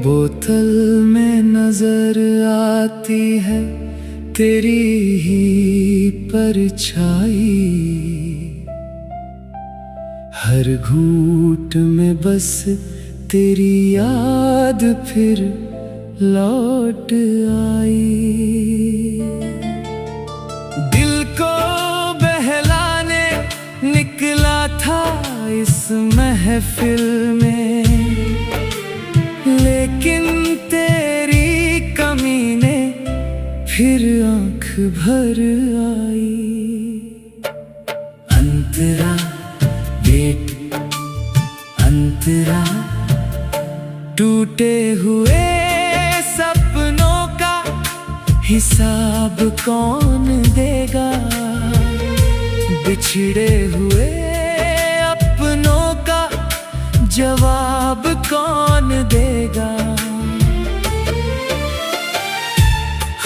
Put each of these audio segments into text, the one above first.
बोतल में नजर आती है तेरी ही परछाई, हर घूंट में बस तेरी याद फिर लौट आई। दिल को बहलाने निकला था इस महफिल में, लेकिन तेरी कमी ने फिर आंख भर आई। अंतरा वेट अंतरा, टूटे हुए सपनों का हिसाब कौन देगा, बिछड़े हुए अपनों का जवाब कौन देगा।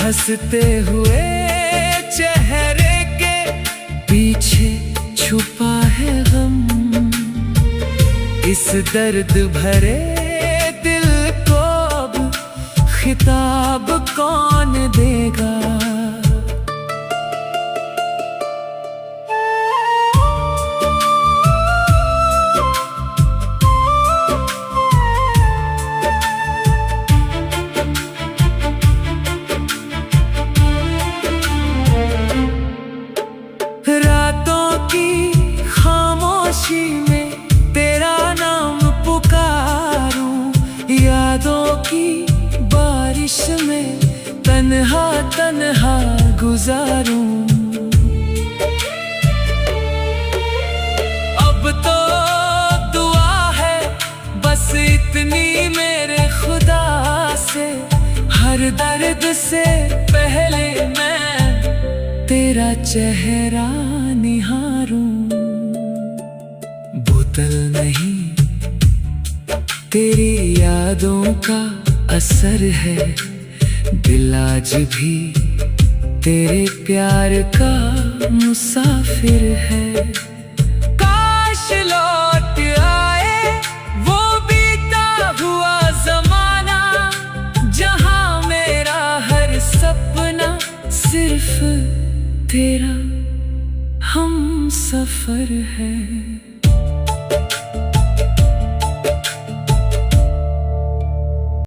हंसते हुए चेहरे के पीछे छुपा है गम, इस दर्द भरे दिल को अब खिताब कौन देगा। में तेरा नाम पुकारूं, यादों की बारिश में तन्हा तन्हा गुजारूं। अब तो दुआ है बस इतनी मेरे खुदा से, हर दर्द से पहले मैं तेरा चेहरा निहारूं। बोतल नहीं तेरी यादों का असर है, दिल आज भी तेरे प्यार का मुसाफिर है। काश लौट आए वो बीता हुआ जमाना, जहां मेरा हर सपना सिर्फ तेरा हम सफर है।